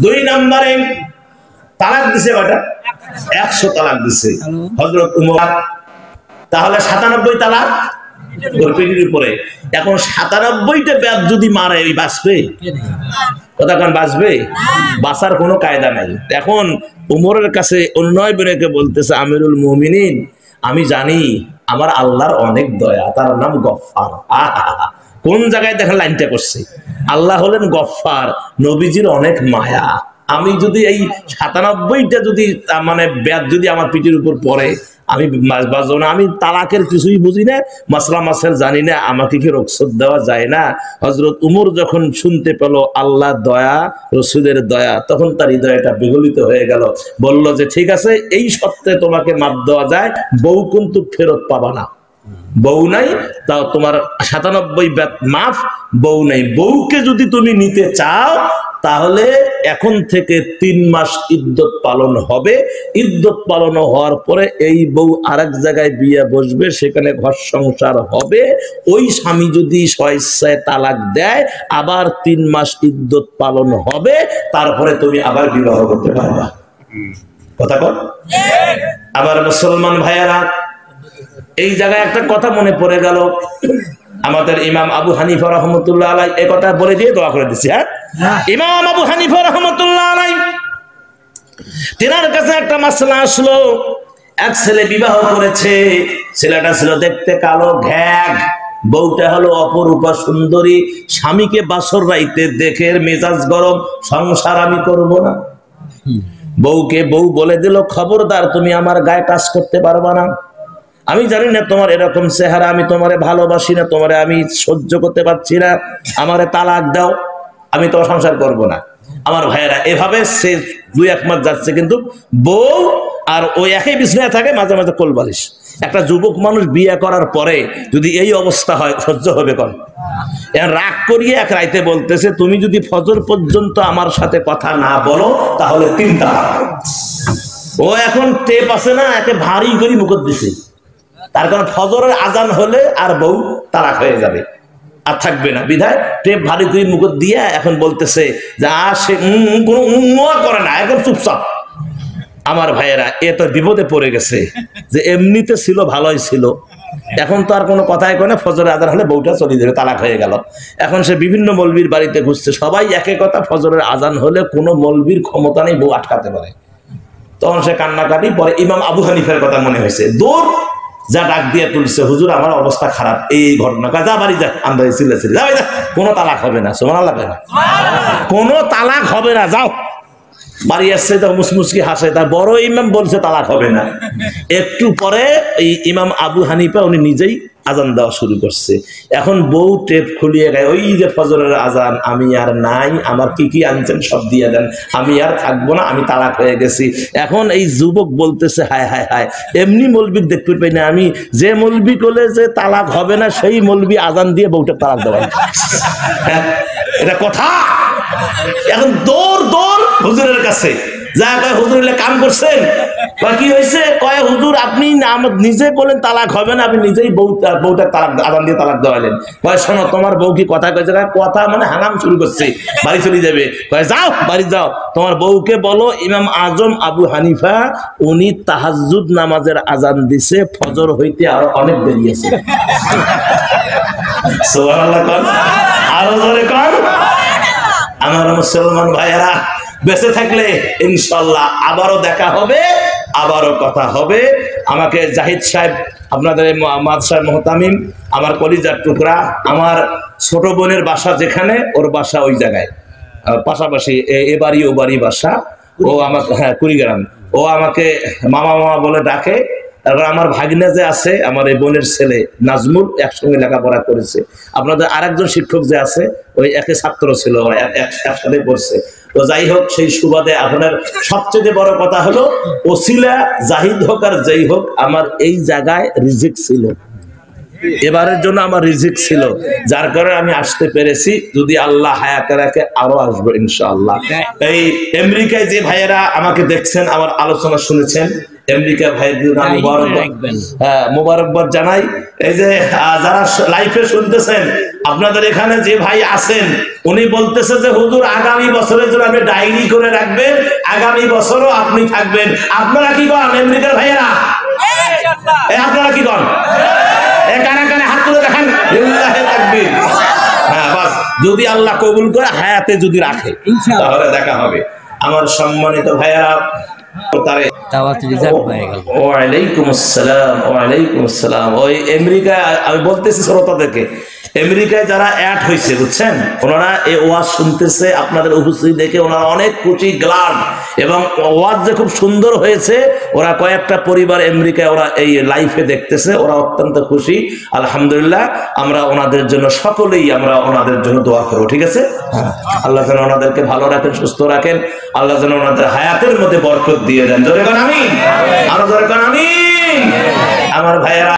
দুই নম্বরে তালাক দিছে কয়টা? 100 তালাক দিছে হযরত উমর। তাহলে 97 তালাক ওর পেটের উপরে। এখন 97টা বেদ যদি মারে এই বাঁচবে? কথা কোন বাঁচবে? বাঁচার কোনো কায়দা নাই। এখন উমরের কাছে অন্যয় বেরেকে বলতেছে, আমিরুল মুমিনিন, আমি জানি আমার আল্লাহর অনেক দয়া, তার নাম গফফার। কোন জায়গায় দেখেন লাইনটা করছে, আল্লাহ হলেন গফফার, নবীজির অনেক মায়া। আমি যদি এই 97টা যদি মানে বেদ যদি আমার পিঠের উপর পড়ে আমি বাঁচবো না। আমি তালাকের কিছুই বুঝি না, মাসলা মাসাল জানি না, আমাকে কি রুখসত দেওয়া যায় না? হযরত উমর যখন শুনতে পেল আল্লাহ দয়া, রসুলের দয়া, তখন তার হৃদয়টা বিগলিত হয়ে গেল। বলল যে ঠিক আছে, এই সত্ত্বে তোমাকে মাপ দেওয়া যায়, বউ কিন্তু ফেরত পাবা না। বউ নাই, তাও তোমার 97 বেদ মাফ। বউ নাই, বউকে যদি তুমি নিতে চাও তাহলে এখন থেকে 3 মাস ইদ্যত পালন হবে। ইদ্যত পালন হওয়ার পরে এই বউ আরেক জায়গায় বিয়ে বসবে, সেখানে ঘর সংসার হবে। ওই স্বামী যদি স্বেচ্ছায় তালাক দেয়, আবার 3 মাস ইদ্যত পালন হবে, তারপরে তুমি আবার বিবাহ করতে পারবা। কথা বল। আবার মুসলমান ভাইয়েরা, এই জায়গায় একটা কথা মনে পড়ে গেল। আমাদের ইমাম আবু হানিফা রাহমাতুল্লাহ আলাইহি এই কথা বলে দিয়ে দোয়া করে দিছি। হ্যাঁ, ইমাম আবু হানিফা রাহমাতুল্লাহ আলাইহি তিনার কাছে একটা মাসলা আসলো। এক ছেলে বিবাহ করেছে, ছেলেটা ছিল দেখতে কালো ঘ্যাগ, বউটা হলো অপরূপা সুন্দরী। স্বামীকে বাসর রাইতে দেখে মেজাজ গরম, সংসার আমি করব না। বউকে বউ বলে দিল, খবরদার তুমি আমার গায়ে টাচ করতে পারবা না। আমি জানি না তোমার এরকম চেহারা, আমি তোমারে ভালোবাসি না, তোমারে আমি সহ্য করতে পারছি না, আমারে তালাক দাও, আমি তোমার সংসার করব না। আমার ভাইয়েরা, এভাবে সে 2-1 মাস যাচ্ছে, কিন্তু বউ আর ওই একই বিছানায় থাকে, মাঝে মাঝে কোলবালিশ। একটা যুবক মানুষ বিয়ে করার পরে যদি এই অবস্থা হয়, সহ্য হবে কোন? রাগ করিয়ে এক রাইতে বলতেছে, তুমি যদি ফজর পর্যন্ত আমার সাথে কথা না বলো তাহলে 3 তালাক। ও এখন টেপ আছে না, একে ভারী করে মুখত দিছে। তার কারণ ফজরের আজান হলে আর বউ তালাক হয়ে যাবে, আর থাকবে না। বিধায় টেপ ভারী করে মুখত দিয়ে এখন বলতেছে যে সে কোনো করে না, একদম চুপচাপ। আমার ভাইয়েরা, এ তো বিপদে পড়ে গেছে, যে এমনিতে ছিল ভালোই ছিল, এখন তো আর কোনো কথাই কয় না, ফজরের আজান হলে বউটা চলে যাবে, তালাক হয়ে গেল। এখন সে বিভিন্ন মৌলবীর বাড়িতে ঘুরছে, সবাই একই কথা, ফজরের আজান হলে কোনো মৌলবীর ক্ষমতা নেই বউ আটকাতে পারে। তখন সে কান্নাকাটি। পরে ইমাম আবু হানিফার কথা মনে হয়েছে, দৌড় যা ডাক দিয়ে তুলছে, হুজুর আমার অবস্থা খারাপ, এই ঘটনা, যা বাড়ি যা, আমরা চিল্লাছি, যা কোনো তালাক হবে না। সুবহানাল্লাহ, কোনো তালাক হবে না, যাও। বাড়ি আসছে তো মুসমুসকি হাসে, তার বড় ইমাম বলছে তালাক হবে না। একটু পরে এই ইমাম আবু হানিফা উনি নিজেই আজান দেওয়া শুরু করছে। এখন বউ টেপ খুলিয়ে গায়, ওই যে ফজরের আজান, আমি আর নাই, আমার কি কি আনছেন সব দিয়ে দেন, আমি আর থাকবো না, আমি তালাক হয়ে গেছি। এখন এই যুবক বলতেছে, হায় হায় হায়, এমনি মৌলবী দেখতে পাই না আমি, যে মৌলবী করলে যে তালাক হবে না, সেই মৌলবী আজান দিয়ে বউটা তালাক দেওয়া। এটা কথা? এখন দৌড় দৌড় হুজুরের কাছে, যা কয় হুজুর কাম করছেন, কি হয়েছে? কয় হুজুর আপনি নিজে বলেন তালাক হবে না, আপনি নিজেই বউটা তালাক আজান দিয়ে তালাক দেওয়ালেন। কয় শোনো, তোমার বউ কি কথা কয়েছে? কথা মানে হাঙ্গাম শুরু করছে, বাড়ি চলে যাবে। কয় যাও, বাড়ি যাও, তোমার বউকে বলো ইমাম আজম আবু হানিফা উনি তাহাজ্জুদ নামাজের আজান দিছে, ফজর হইতে আরো অনেক দেরি আছে। সুবহানাল্লাহ কোন, আরো জোরে কোন। আমার মুসলমান ভাইয়েরা, বেঁচে থাকলে ইনশাআল্লাহ আবারও দেখা হবে, আবারও কথা হবে। আমাকে জাহিদ সাহেব, আপনাদের মাদশাহ মুহতামিম, আমার কলিজার টুকরা, আমার ছোট বোনের বাসা যেখানে, ওর বাসা ওই জায়গায় পাশাপাশি, এ বাড়ি ও বাড়ি বাসা। ও আমাকে, হ্যাঁ, কুড়িগ্রাম, ও আমাকে মামা মামা বলে ডাকে। তারপর আমার ভাগিনা যে আছে, আমার এই বোনের ছেলে নাজমুল, একসঙ্গে লেখাপড়া করেছে। আপনাদের আরেকজন শিক্ষক যে আছে, ওই একই ছাত্র ছিল, একসাথে পড়ছে। তো যাই হোক, সেই সুবাদে আপনার সবচেয়ে বড় কথা হলো, ওসিলা জাহিদ হোক আর যেই হোক, আমার এই জায়গায় রিজিক ছিল, এবারের জন্য আমার রিজিক ছিল, যার কারণে আমি আসতে পেরেছি। যদি আল্লাহ হায়াতে রাখে আরো আসবো ইনশাআল্লাহ। এই আমেরিকায় যে ভাইয়েরা আমাকে দেখছেন, আমার আলোচনা শুনেছেন, আমেরিকা ভাইয়ের জন্য আমি মোবারকবাদ জানাই। এই যে যারা লাইফে শুনতেছেন, আপনাদের এখানে যে ভাই আছেন উনি বলতেছে যে হুজুর আগামী বছরের জন্য আপনি ডায়েরি করে রাখবেন, আগামী বছরও আপনি থাকবেন। আপনারা কি করেন আমেরিকার ভাইয়েরা? আপনারা কি করেন? কানে কানে হাত তুলে দেখেন, লিল্লাহি তাকবীর। হ্যাঁ বাস, যদি আল্লাহ কবুল করে হায়াতে যদি রাখে তাহলে দেখা হবে। আমার সম্মানিত ভাইয়েরা, ওয়ালাইকুম আসসালাম, ওয়ালাইকুম আসসালাম। ওই আমেরিকা আমি বলতেছি শ্রোতাদেরকে, আমেরিকায় যারা অ্যাড হয়েছে বুঝছেন, ওনারা এই ওয়াজ শুনতেছে, আপনাদের উপস্থিতি দেখে ওনারা অনেক খুশি, গ্লাড, এবং ওয়াজ যে খুব সুন্দর হয়েছে, ওরা কয়েকটা পরিবার আমেরিকায় ওরা এই লাইফে দেখতেছে, ওরা অত্যন্ত খুশি। আলহামদুলিল্লাহ, আমরা ওনাদের জন্য সকলেই আমরা ওনাদের জন্য দোয়া করবো, ঠিক আছে? আল্লাহ যেন ওনাদেরকে ভালো রাখেন, সুস্থ রাখেন, আল্লাহ যেন ওনাদের হায়াতের মধ্যে বরকত দিয়ে দেন। জোরে কোন আমিন, আরো জোরে কোন আমিন। আমার ভাইয়েরা,